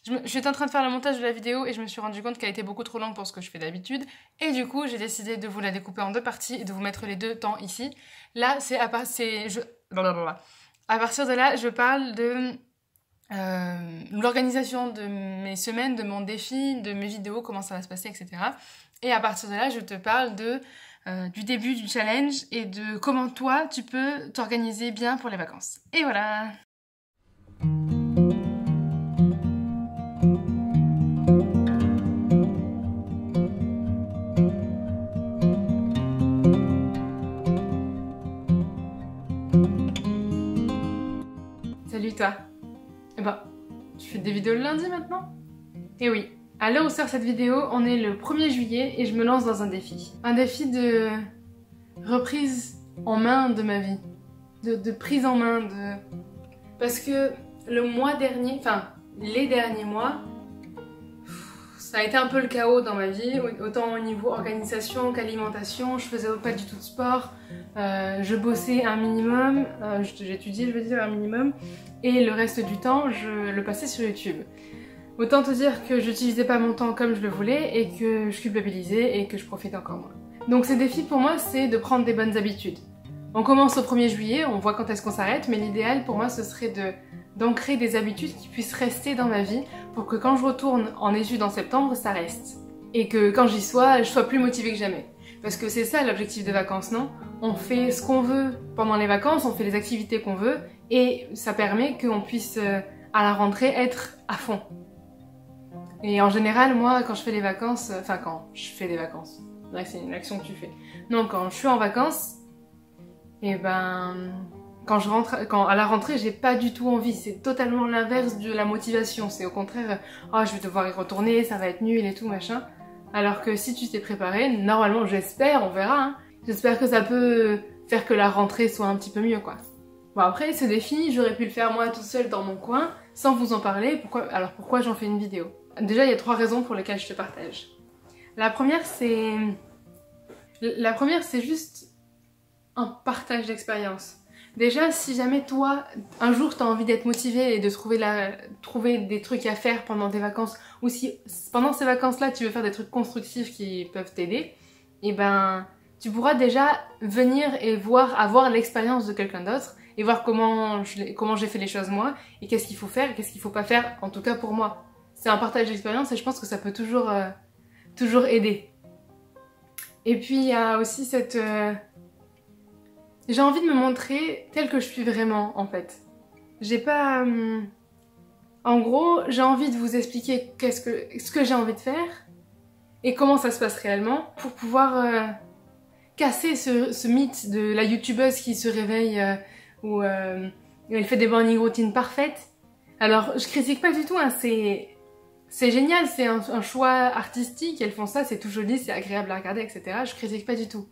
J'étais en train de faire le montage de la vidéo et je me suis rendu compte qu'elle était beaucoup trop longue pour ce que je fais d'habitude. Et du coup, j'ai décidé de vous la découper en 2 parties et de vous mettre les 2 temps ici. Là, à partir de là, je parle de l'organisation de mes semaines, de mon défi, de mes vidéos, comment ça va se passer, etc. Et à partir de là, je te parle du début du challenge et de comment toi, tu peux t'organiser bien pour les vacances. Et voilà! Salut toi! Eh ben, tu fais des vidéos le lundi maintenant? Eh oui, à l'heure où sort cette vidéo, on est le 1er juillet et je me lance dans un défi. Un défi de reprise en main de ma vie. De prise en main de... Parce que le mois dernier, enfin les derniers mois, ça a été un peu le chaos dans ma vie, autant au niveau organisation qu'alimentation. Je faisais pas du tout de sport, je bossais un minimum, j'étudiais je veux dire un minimum, et le reste du temps je le passais sur YouTube. Autant te dire que j'utilisais pas mon temps comme je le voulais et que je culpabilisais et que je profitais encore moins. Donc ces défis pour moi c'est de prendre des bonnes habitudes. On commence au 1er juillet, on voit quand est-ce qu'on s'arrête, mais l'idéal pour moi ce serait d'ancrer des habitudes qui puissent rester dans ma vie pour que quand je retourne en études en septembre, ça reste. Et que quand j'y sois, je sois plus motivée que jamais. Parce que c'est ça l'objectif des vacances, non? On fait ce qu'on veut pendant les vacances, on fait les activités qu'on veut, et ça permet qu'on puisse, à la rentrée, être à fond. Et en général, moi, quand je fais les vacances, enfin quand je fais des vacances, c'est une action que tu fais. Non, quand je suis en vacances, et ben... Quand à la rentrée, j'ai pas du tout envie. C'est totalement l'inverse de la motivation. C'est au contraire, oh, je vais devoir y retourner, ça va être nul et tout, machin. Alors que si tu t'es préparé, normalement, j'espère, on verra, hein, j'espère que ça peut faire que la rentrée soit un petit peu mieux, quoi. Bon, après, ce défi, j'aurais pu le faire moi tout seul dans mon coin, sans vous en parler. Alors pourquoi j'en fais une vidéo? Déjà, il y a 3 raisons pour lesquelles je te partage. La première, c'est juste un partage d'expérience. Déjà, si jamais toi, un jour, t'as envie d'être motivé et de trouver des trucs à faire pendant tes vacances, ou si pendant ces vacances-là, tu veux faire des trucs constructifs qui peuvent t'aider, et ben, tu pourras déjà venir et avoir l'expérience de quelqu'un d'autre, et voir comment j'ai fait les choses moi, et qu'est-ce qu'il faut faire, et qu'est-ce qu'il faut pas faire, en tout cas pour moi. C'est un partage d'expérience et je pense que ça peut toujours aider. Et puis, il y a aussi cette... J'ai envie de me montrer telle que je suis vraiment, en fait. J'ai pas... En gros, j'ai envie de vous expliquer ce que j'ai envie de faire et comment ça se passe réellement pour pouvoir casser ce mythe de la youtubeuse qui se réveille où elle fait des morning routines parfaites. Alors, je critique pas du tout, hein, c'est génial, c'est un choix artistique, elles font ça, c'est tout joli, c'est agréable à regarder, etc. Je critique pas du tout.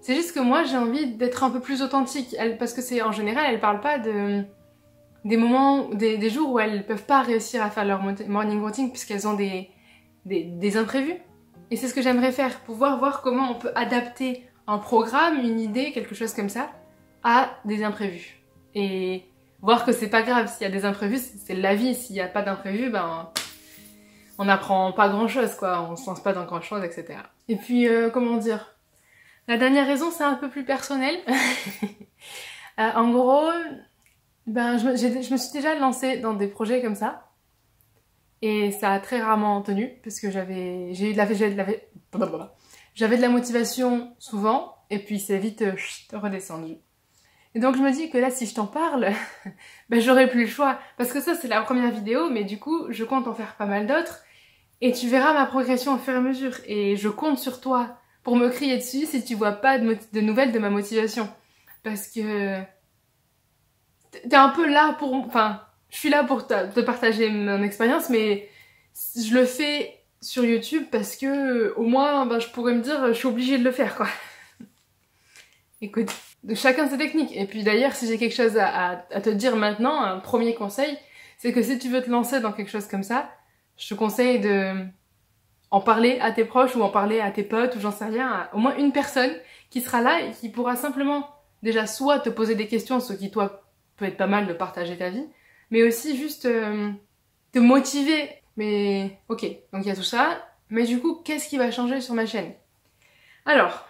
C'est juste que moi, j'ai envie d'être un peu plus authentique, parce que en général, elles parlent pas des moments, des jours où elles peuvent pas réussir à faire leur morning routine puisqu'elles ont des imprévus. Et c'est ce que j'aimerais faire, pouvoir voir comment on peut adapter un programme, une idée, quelque chose comme ça, à des imprévus. Et voir que c'est pas grave, s'il y a des imprévus, c'est la vie, s'il y a pas d'imprévus, ben... on n'apprend pas grand chose, quoi, on se lance pas dans grand chose, etc. Et puis, comment dire? La dernière raison, c'est un peu plus personnel. En gros, ben, je me suis déjà lancée dans des projets comme ça. Et ça a très rarement tenu, parce que j'avais de la motivation souvent, et puis c'est vite redescendu. Et donc je me dis que là, si je t'en parle, ben, j'aurai plus le choix. Parce que ça, c'est la première vidéo, mais du coup, je compte en faire pas mal d'autres. Et tu verras ma progression au fur et à mesure. Et je compte sur toi pour me crier dessus si tu vois pas de nouvelles de ma motivation. Parce que t'es un peu là pour... Enfin, je suis là pour te partager mon expérience, mais je le fais sur YouTube parce que au moins, ben, je pourrais me dire, je suis obligée de le faire, quoi. Écoute, chacun ses techniques. Et puis d'ailleurs, si j'ai quelque chose à te dire maintenant, un premier conseil, c'est que si tu veux te lancer dans quelque chose comme ça, je te conseille de... en parler à tes proches ou en parler à tes potes ou j'en sais rien, à au moins une personne qui sera là et qui pourra simplement déjà soit te poser des questions, ce qui toi peut être pas mal de partager ta vie, mais aussi juste te motiver. Mais ok, donc il y a tout ça. Mais du coup, qu'est-ce qui va changer sur ma chaîne? Alors,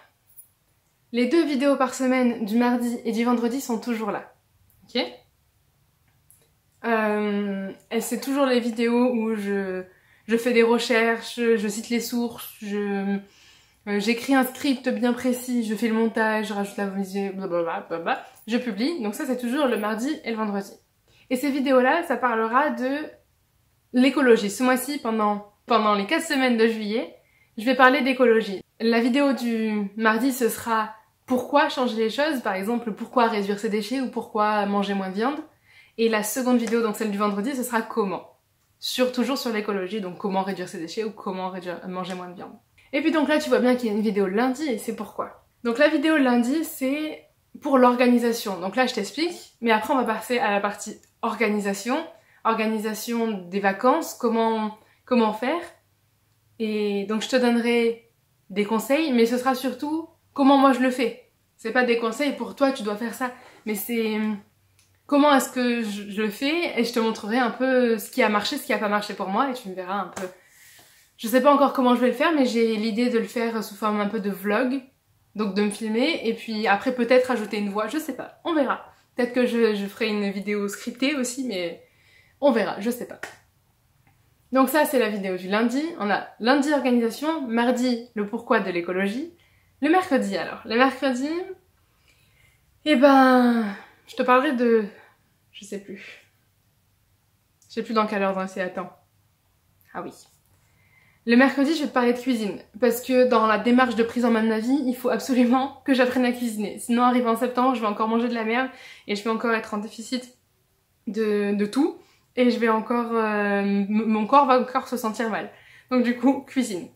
les 2 vidéos par semaine du mardi et du vendredi sont toujours là. Ok? Et c'est toujours les vidéos où je fais des recherches, je cite les sources, j'écris un script bien précis, je fais le montage, je rajoute la musique, blablabla, je publie. Donc ça, c'est toujours le mardi et le vendredi. Et ces vidéos-là, ça parlera de l'écologie. Ce mois-ci, pendant les 4 semaines de juillet, je vais parler d'écologie. La vidéo du mardi, ce sera pourquoi changer les choses, par exemple pourquoi réduire ses déchets ou pourquoi manger moins de viande. Et la seconde vidéo, donc celle du vendredi, ce sera comment. Toujours sur l'écologie, donc comment réduire ses déchets ou comment manger moins de viande. Et puis donc là, tu vois bien qu'il y a une vidéo lundi et c'est pourquoi. Donc la vidéo lundi, c'est pour l'organisation. Donc là, je t'explique, mais après on va passer à la partie organisation. Organisation des vacances, comment faire. Et donc je te donnerai des conseils, mais ce sera surtout comment moi je le fais. C'est pas des conseils pour toi, tu dois faire ça, mais c'est comment est-ce que je le fais et je te montrerai un peu ce qui a marché, ce qui a pas marché pour moi et tu me verras un peu. Je sais pas encore comment je vais le faire, mais j'ai l'idée de le faire sous forme un peu de vlog, donc de me filmer et puis après peut-être ajouter une voix, je sais pas, on verra. Peut-être que je ferai une vidéo scriptée aussi, mais on verra, je sais pas. Donc ça, c'est la vidéo du lundi. On a lundi organisation, mardi le pourquoi de l'écologie. Le mercredi alors. Le mercredi, eh ben, je te parlerai de... Je sais plus. Je sais plus dans quel ordre c'est, attends. Ah oui. Le mercredi, je vais te parler de cuisine. Parce que dans la démarche de prise en main de ma vie, il faut absolument que j'apprenne à cuisiner. Sinon, arrivé en septembre, je vais encore manger de la merde et je vais encore être en déficit de tout. Et je vais encore... mon corps va encore se sentir mal. Donc du coup, cuisine.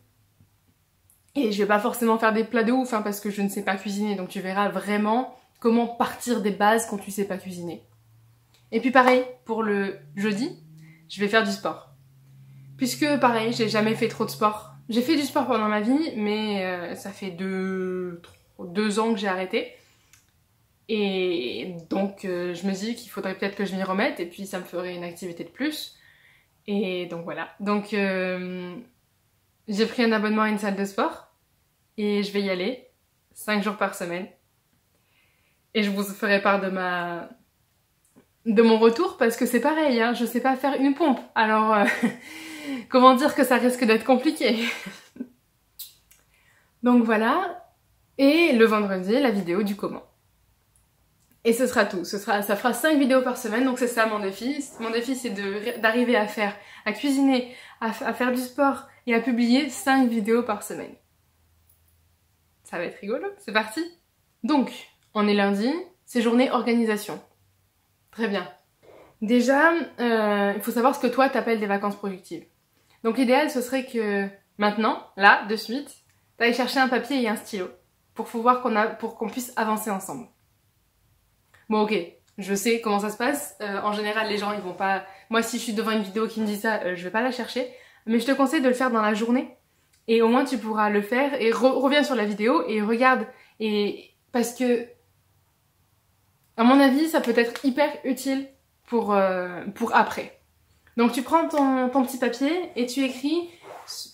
Et je vais pas forcément faire des plats de ouf, hein, parce que je ne sais pas cuisiner. Donc tu verras vraiment comment partir des bases quand tu sais pas cuisiner. Et puis pareil, pour le jeudi, je vais faire du sport. Puisque pareil, j'ai jamais fait trop de sport. J'ai fait du sport pendant ma vie, mais ça fait 2 ans que j'ai arrêté. Et donc je me dis qu'il faudrait peut-être que je m'y remette et puis ça me ferait une activité de plus. Et donc voilà. Donc j'ai pris un abonnement à une salle de sport et je vais y aller 5 jours par semaine. Et je vous ferai part de mon retour parce que c'est pareil, hein, je sais pas faire une pompe. Alors comment dire que ça risque d'être compliqué. Donc voilà. Et le vendredi, la vidéo du comment. Et ce sera tout. Ça fera 5 vidéos par semaine, donc c'est ça mon défi. Mon défi, c'est d'arriver à cuisiner, à faire du sport et à publier 5 vidéos par semaine. Ça va être rigolo, c'est parti. Donc, on est lundi, c'est journée organisation. Très bien. Déjà, il faut savoir ce que toi t'appelles des vacances productives. Donc l'idéal, ce serait que maintenant, là, de suite, t'ailles chercher un papier et un stylo pour qu'on puisse avancer ensemble. Bon ok, je sais comment ça se passe, en général les gens ils vont pas... Moi si je suis devant une vidéo qui me dit ça, je vais pas la chercher, mais je te conseille de le faire dans la journée, et au moins tu pourras le faire, et reviens sur la vidéo et regarde, et parce que, à mon avis, ça peut être hyper utile pour après. Donc tu prends ton petit papier et tu écris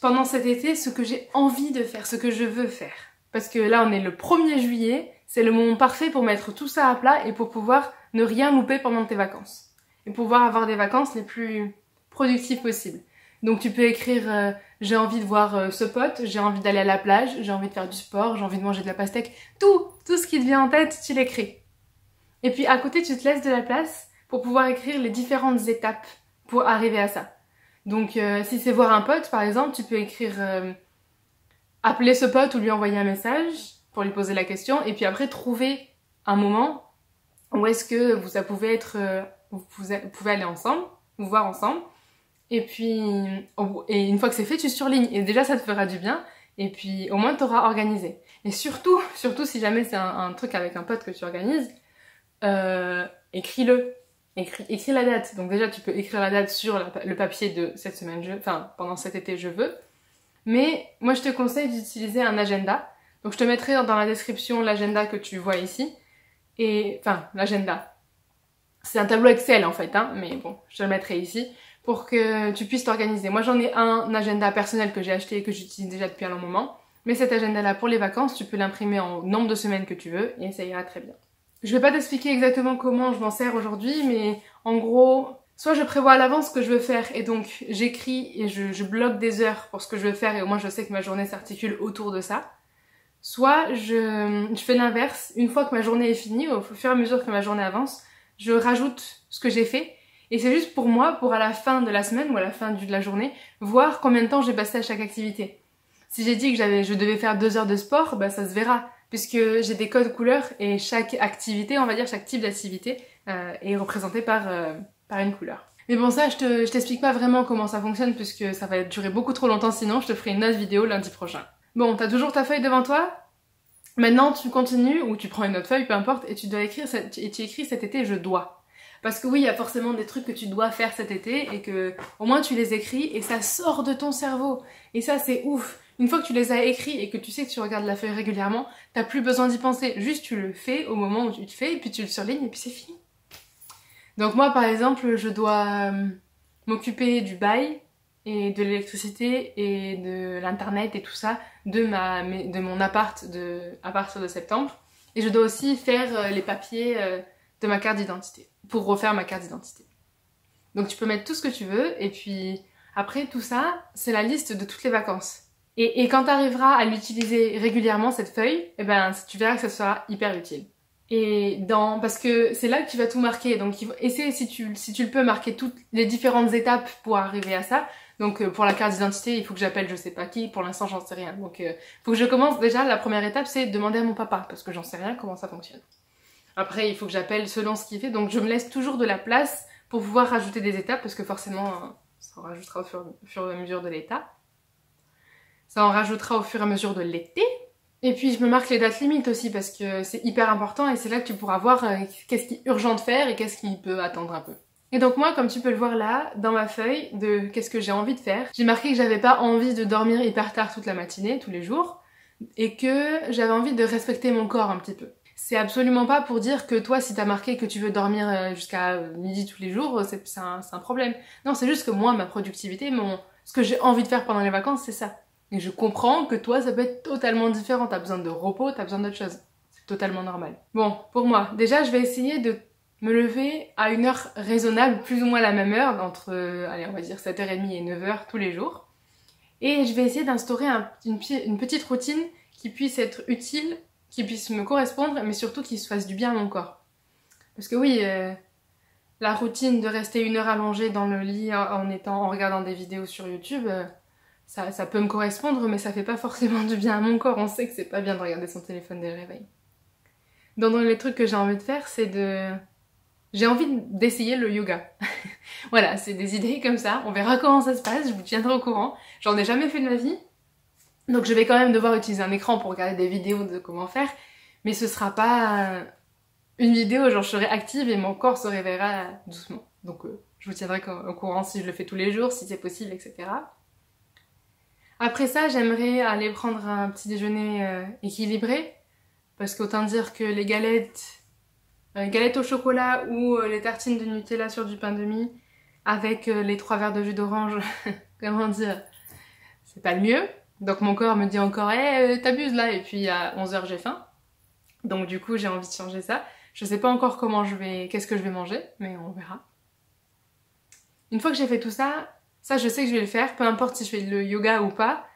pendant cet été ce que j'ai envie de faire, ce que je veux faire. Parce que là on est le 1er juillet, c'est le moment parfait pour mettre tout ça à plat et pour pouvoir ne rien louper pendant tes vacances. Et pouvoir avoir des vacances les plus productives possibles. Donc tu peux écrire j'ai envie de voir ce pote, j'ai envie d'aller à la plage, j'ai envie de faire du sport, j'ai envie de manger de la pastèque. Tout ce qui te vient en tête, tu l'écris. Et puis à côté, tu te laisses de la place pour pouvoir écrire les différentes étapes pour arriver à ça. Donc si c'est voir un pote par exemple, tu peux écrire appeler ce pote ou lui envoyer un message pour lui poser la question, et puis après trouver un moment où est-ce que vous pouvez aller ensemble, vous voir ensemble, et puis une fois que c'est fait, tu surlignes, et déjà ça te fera du bien, et puis au moins tu auras organisé. Et surtout si jamais c'est un truc avec un pote que tu organises, écris-le, écris la date. Donc déjà tu peux écrire la date sur le papier de cette semaine, pendant cet été je veux, mais moi je te conseille d'utiliser un agenda. Donc je te mettrai dans la description l'agenda que tu vois ici. Et enfin, l'agenda. C'est un tableau Excel en fait, hein, mais bon, je te le mettrai ici pour que tu puisses t'organiser. Moi j'en ai un agenda personnel que j'ai acheté et que j'utilise déjà depuis un long moment, mais cet agenda-là pour les vacances, tu peux l'imprimer en nombre de semaines que tu veux et ça ira très bien. Je vais pas t'expliquer exactement comment je m'en sers aujourd'hui, mais en gros, soit je prévois à l'avance ce que je veux faire et donc j'écris et je bloque des heures pour ce que je veux faire et au moins je sais que ma journée s'articule autour de ça. Soit je fais l'inverse, une fois que ma journée est finie, au fur et à mesure que ma journée avance, je rajoute ce que j'ai fait et c'est juste pour moi, pour à la fin de la semaine ou à la fin de la journée, voir combien de temps j'ai passé à chaque activité. Si j'ai dit que je devais faire 2 heures de sport, bah ça se verra, puisque j'ai des codes couleurs et chaque activité, on va dire chaque type d'activité, est représenté par une couleur. Mais bon ça, je t'explique pas vraiment comment ça fonctionne, puisque ça va durer beaucoup trop longtemps sinon, je te ferai une autre vidéo lundi prochain. Bon, t'as toujours ta feuille devant toi? Maintenant tu continues, ou tu prends une autre feuille, peu importe, et tu écris cet été je dois. Parce que oui, il y a forcément des trucs que tu dois faire cet été et que au moins tu les écris et ça sort de ton cerveau. Et ça c'est ouf. Une fois que tu les as écrits et que tu sais que tu regardes la feuille régulièrement, t'as plus besoin d'y penser. Juste tu le fais au moment où tu te fais et puis tu le surlignes et puis c'est fini. Donc moi par exemple, je dois m'occuper du bail et de l'électricité et de l'internet et tout ça de mon appart à partir de septembre. Et je dois aussi faire les papiers de ma carte d'identité, pour refaire ma carte d'identité. Donc tu peux mettre tout ce que tu veux, et puis après tout ça, c'est la liste de toutes les vacances. Et quand tu arriveras à l'utiliser régulièrement, cette feuille, eh ben, tu verras que ça sera hyper utile. Parce que c'est là que tu vas tout marquer, donc essaie si tu le peux marquer toutes les différentes étapes pour arriver à ça. Donc pour la carte d'identité, il faut que j'appelle je sais pas qui, pour l'instant j'en sais rien. Donc faut que je commence déjà, la première étape c'est demander à mon papa, parce que j'en sais rien comment ça fonctionne. Après, il faut que j'appelle selon ce qu'il fait, donc je me laisse toujours de la place pour pouvoir rajouter des étapes, parce que forcément, ça en rajoutera au fur et à mesure de l'étape. Ça en rajoutera au fur et à mesure de l'été. Et puis, je me marque les dates limites aussi, parce que c'est hyper important, et c'est là que tu pourras voir qu'est-ce qui est urgent de faire et qu'est-ce qui peut attendre un peu. Et donc moi, comme tu peux le voir là, dans ma feuille de qu'est-ce que j'ai envie de faire, j'ai marqué que j'avais pas envie de dormir hyper tard toute la matinée, tous les jours, et que j'avais envie de respecter mon corps un petit peu. C'est absolument pas pour dire que toi, si t'as marqué que tu veux dormir jusqu'à midi tous les jours, c'est un problème. Non, c'est juste que moi, ma productivité, ce que j'ai envie de faire pendant les vacances, c'est ça. Et je comprends que toi, ça peut être totalement différent. T'as besoin de repos, t'as besoin d'autre chose. C'est totalement normal. Bon, pour moi, déjà, je vais essayer de me lever à une heure raisonnable, plus ou moins la même heure, entre, allez, on va dire 7h30 et 9h tous les jours. Et je vais essayer d'instaurer une petite routine qui puisse être utile, qui puisse me correspondre, mais surtout qui se fasse du bien à mon corps. Parce que oui, la routine de rester 1 heure allongée dans le lit en regardant des vidéos sur YouTube, ça peut me correspondre, mais ça fait pas forcément du bien à mon corps. On sait que c'est pas bien de regarder son téléphone dès le réveil. Donc les trucs que j'ai envie de faire, j'ai envie d'essayer le yoga. Voilà, c'est des idées comme ça. On verra comment ça se passe, je vous tiendrai au courant. J'en ai jamais fait de ma vie. Donc je vais quand même devoir utiliser un écran pour regarder des vidéos de comment faire, mais ce sera pas une vidéo genre je serai active et mon corps se réveillera doucement. Donc je vous tiendrai au courant si je le fais tous les jours, si c'est possible, etc. Après ça, j'aimerais aller prendre un petit déjeuner équilibré, parce qu'autant dire que les galettes au chocolat ou les tartines de Nutella sur du pain de mie avec les 3 verres de jus d'orange, comment dire, c'est pas le mieux. Donc mon corps me dit encore hey, t'abuses là, et puis à 11h j'ai faim. Donc du coup j'ai envie de changer ça. Je sais pas encore qu'est-ce que je vais manger, mais on verra. Une fois que j'ai fait tout ça, je sais que je vais le faire, peu importe si je fais le yoga ou pas,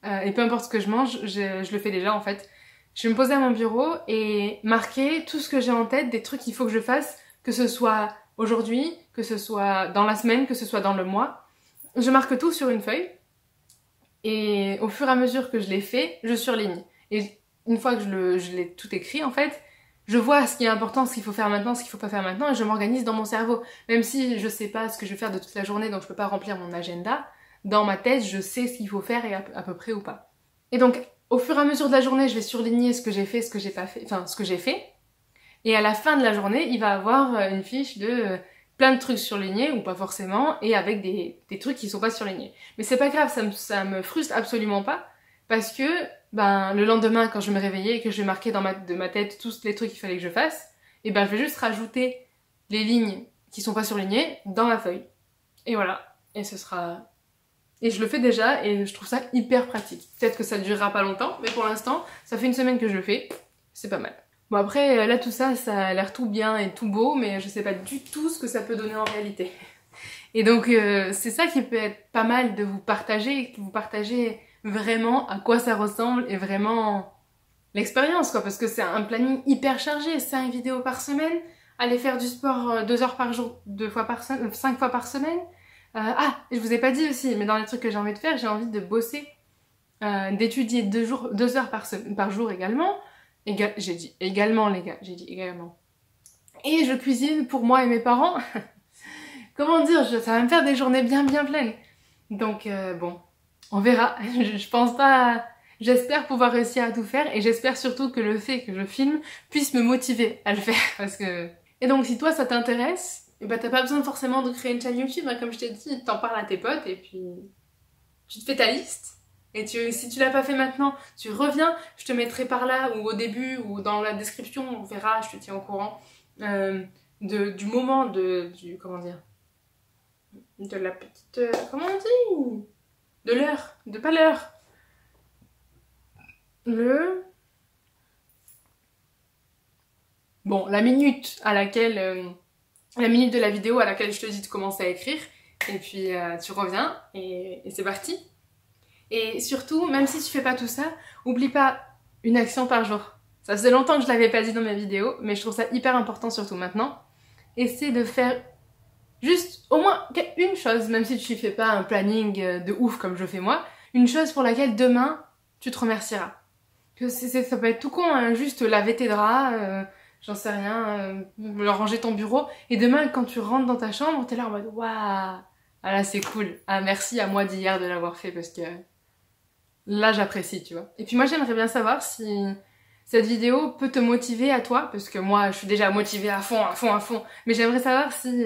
et peu importe ce que je mange, je le fais déjà en fait. Je vais me poser à mon bureau et marquer tout ce que j'ai en tête, des trucs qu'il faut que je fasse, que ce soit aujourd'hui, que ce soit dans la semaine, que ce soit dans le mois. Je marque tout sur une feuille. Et au fur et à mesure que je l'ai fait, je surligne. Et une fois que je l'ai tout écrit, en fait, je vois ce qui est important, ce qu'il faut faire maintenant, ce qu'il faut pas faire maintenant, et je m'organise dans mon cerveau. Même si je sais pas ce que je vais faire de toute la journée, donc je peux pas remplir mon agenda, dans ma tête, je sais ce qu'il faut faire et à peu près ou pas. Et donc, au fur et à mesure de la journée, je vais surligner ce que j'ai fait, ce que j'ai pas fait, enfin, ce que j'ai fait. Et à la fin de la journée, il va avoir une fiche de plein de trucs surlignés, ou pas forcément, et avec des trucs qui sont pas surlignés. Mais c'est pas grave, ça me frustre absolument pas, parce que le lendemain, quand je vais me réveiller et que je vais marquer de ma tête tous les trucs qu'il fallait que je fasse, et je vais juste rajouter les lignes qui sont pas surlignées dans ma feuille. Et voilà. et ce sera... Et je le fais déjà et je trouve ça hyper pratique. Peut-être que ça durera pas longtemps, mais pour l'instant, ça fait une semaine que je le fais, c'est pas mal. Bon après, là tout ça, ça a l'air tout bien et tout beau, mais je sais pas du tout ce que ça peut donner en réalité. Et donc c'est ça qui peut être pas mal de vous partager, que vous partagez vraiment à quoi ça ressemble et vraiment l'expérience quoi, parce que c'est un planning hyper chargé, 5 vidéos par semaine, aller faire du sport 2 heures par jour, 5 fois par semaine. Ah, je vous ai pas dit aussi, mais dans les trucs que j'ai envie de faire, j'ai envie de bosser, d'étudier 2 heures par jour également. J'ai dit également les gars, j'ai dit également. Et je cuisine pour moi et mes parents. Comment dire, ça va me faire des journées bien pleines. Donc bon, on verra. Je pense pas... J'espère pouvoir réussir à tout faire et j'espère surtout que le fait que je filme puisse me motiver à le faire parce que... Et donc si toi ça t'intéresse, et bah t'as pas besoin forcément de créer une chaîne YouTube, hein, comme je t'ai dit, t'en parles à tes potes et puis tu te fais ta liste. Et si tu l'as pas fait maintenant, tu reviens, je te mettrai par là ou au début ou dans la description, on verra, je te tiens au courant du moment comment dire, de la petite, comment on dit, de l'heure, pas l'heure, bon, la minute à laquelle, la minute de la vidéo à laquelle je te dis de commencer à écrire, et puis tu reviens, et c'est parti. Et surtout, même si tu fais pas tout ça, oublie pas une action par jour. Ça faisait longtemps que je l'avais pas dit dans mes vidéos, mais je trouve ça hyper important surtout maintenant. Essaie de faire juste au moins une chose, même si tu fais pas un planning de ouf comme je fais moi, une chose pour laquelle demain, tu te remercieras. Ça peut être tout con, hein, juste laver tes draps, j'en sais rien, ranger ton bureau, et demain quand tu rentres dans ta chambre, t'es là en mode waouh, ah là c'est cool, ah merci à moi d'hier de l'avoir fait parce que là j'apprécie, tu vois. Et puis moi j'aimerais bien savoir si cette vidéo peut te motiver à toi, parce que moi je suis déjà motivée à fond, mais j'aimerais savoir si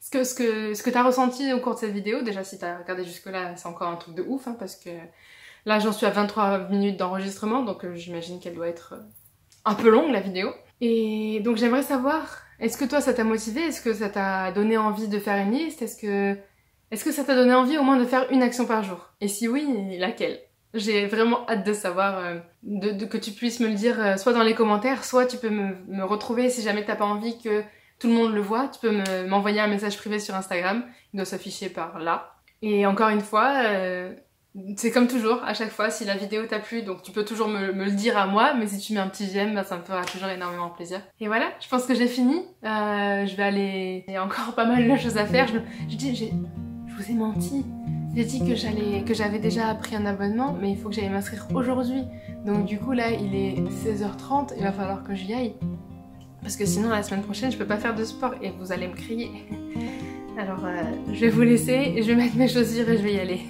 ce que t'as ressenti au cours de cette vidéo, déjà si t'as regardé jusque là c'est encore un truc de ouf, hein, parce que là j'en suis à 23 minutes d'enregistrement, donc j'imagine qu'elle doit être un peu longue la vidéo. Et donc j'aimerais savoir, est-ce que toi ça t'a motivé, est-ce que ça t'a donné envie de faire une liste, est-ce que ça t'a donné envie au moins de faire une action par jour? Et si oui, laquelle? J'ai vraiment hâte de savoir, que tu puisses me le dire soit dans les commentaires, soit tu peux me retrouver si jamais t'as pas envie que tout le monde le voit, tu peux m'envoyer un message privé sur Instagram, il doit s'afficher par là. Et encore une fois, c'est comme toujours, à chaque fois, si la vidéo t'a plu, donc tu peux toujours me le dire à moi, mais si tu mets un petit j'aime, bah, ça me fera toujours énormément plaisir. Et voilà, je pense que j'ai fini, je vais aller... Il y a encore pas mal de choses à faire, je vous ai menti. J'ai dit que j'avais déjà pris un abonnement, mais il faut que j'aille m'inscrire aujourd'hui. Donc du coup là, il est 16h30, il va falloir que j'y aille. Parce que sinon la semaine prochaine, je peux pas faire de sport et vous allez me crier. Alors je vais vous laisser, je vais mettre mes chaussures et je vais y aller.